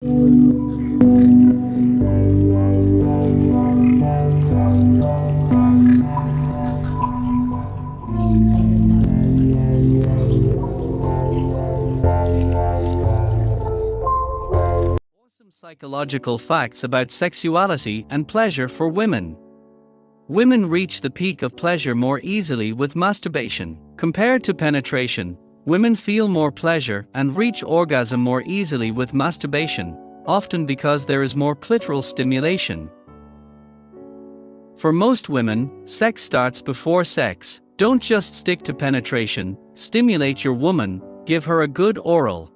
Some psychological facts about sexuality and pleasure for women. Women reach the peak of pleasure more easily with masturbation. Compared to penetration, women feel more pleasure and reach orgasm more easily with masturbation, often because there is more clitoral stimulation. For most women, sex starts before sex. Don't just stick to penetration, stimulate your woman, give her a good oral.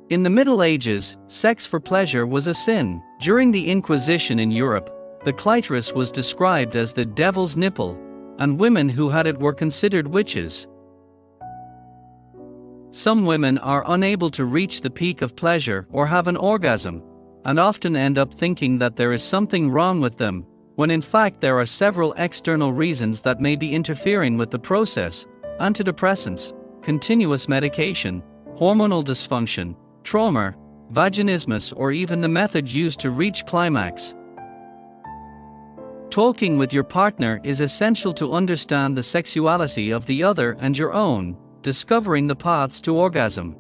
In the Middle Ages, sex for pleasure was a sin. During the Inquisition in Europe, the clitoris was described as the devil's nipple, and women who had it were considered witches. Some women are unable to reach the peak of pleasure or have an orgasm, and often end up thinking that there is something wrong with them, when in fact there are several external reasons that may be interfering with the process: antidepressants, continuous medication, hormonal dysfunction, trauma, vaginismus, or even the method used to reach climax. Talking with your partner is essential to understand the sexuality of the other and your own, discovering the paths to orgasm.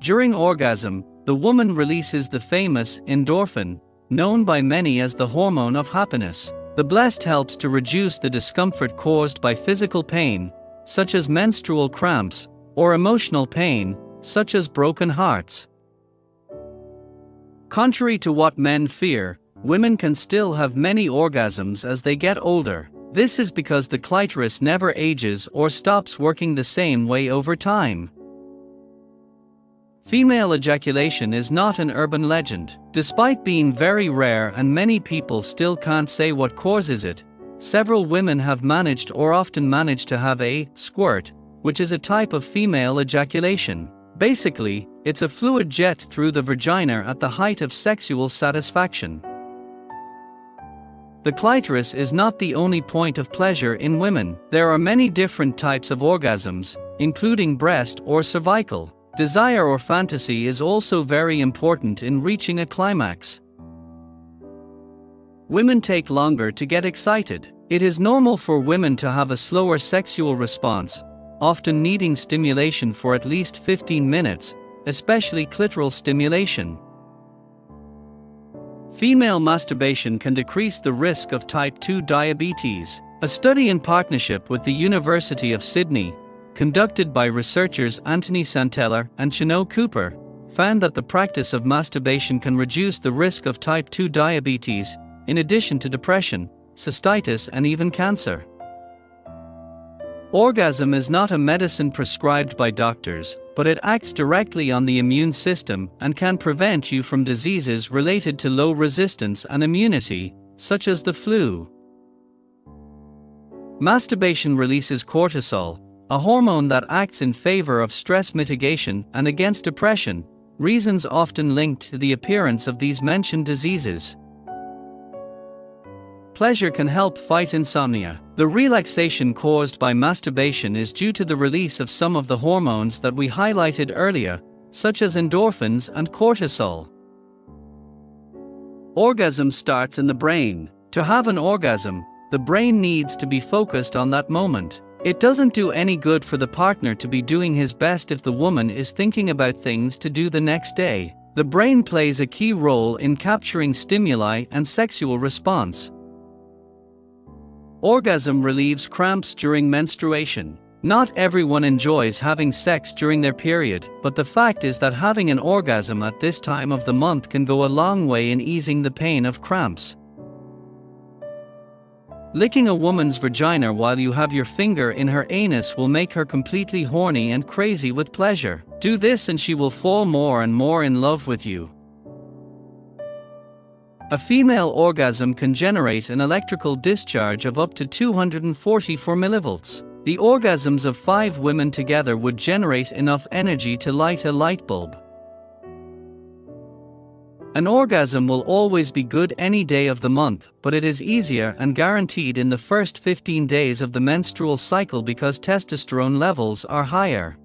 During orgasm, the woman releases the famous endorphin, known by many as the hormone of happiness. The blast helps to reduce the discomfort caused by physical pain, such as menstrual cramps, or emotional pain, such as broken hearts. Contrary to what men fear, women can still have many orgasms as they get older. This is because the clitoris never ages or stops working the same way over time. Female ejaculation is not an urban legend. Despite being very rare and many people still can't say what causes it, several women have managed or often manage to have a squirt, which is a type of female ejaculation. Basically, it's a fluid jet through the vagina at the height of sexual satisfaction. The clitoris is not the only point of pleasure in women. There are many different types of orgasms, including breast or cervical. Desire or fantasy is also very important in reaching a climax. Women take longer to get excited. It is normal for women to have a slower sexual response, often needing stimulation for at least 15 minutes, especially clitoral stimulation. Female masturbation can decrease the risk of type 2 diabetes. A study in partnership with the University of Sydney, conducted by researchers Anthony Santella and Chino Cooper, found that the practice of masturbation can reduce the risk of type 2 diabetes, in addition to depression, cystitis, and even cancer. Orgasm is not a medicine prescribed by doctors, but it acts directly on the immune system and can prevent you from diseases related to low resistance and immunity, such as the flu. Masturbation releases cortisol, a hormone that acts in favor of stress mitigation and against depression, reasons often linked to the appearance of these mentioned diseases. Pleasure can help fight insomnia. The relaxation caused by masturbation is due to the release of some of the hormones that we highlighted earlier, such as endorphins and cortisol. Orgasm starts in the brain. To have an orgasm, the brain needs to be focused on that moment. It doesn't do any good for the partner to be doing his best if the woman is thinking about things to do the next day. The brain plays a key role in capturing stimuli and sexual response. Orgasm relieves cramps during menstruation. Not everyone enjoys having sex during their period, but the fact is that having an orgasm at this time of the month can go a long way in easing the pain of cramps. Licking a woman's vagina while you have your finger in her anus will make her completely horny and crazy with pleasure. Do this and she will fall more and more in love with you. A female orgasm can generate an electrical discharge of up to 244 millivolts. The orgasms of 5 women together would generate enough energy to light a light bulb. An orgasm will always be good any day of the month, but it is easier and guaranteed in the first 15 days of the menstrual cycle because testosterone levels are higher.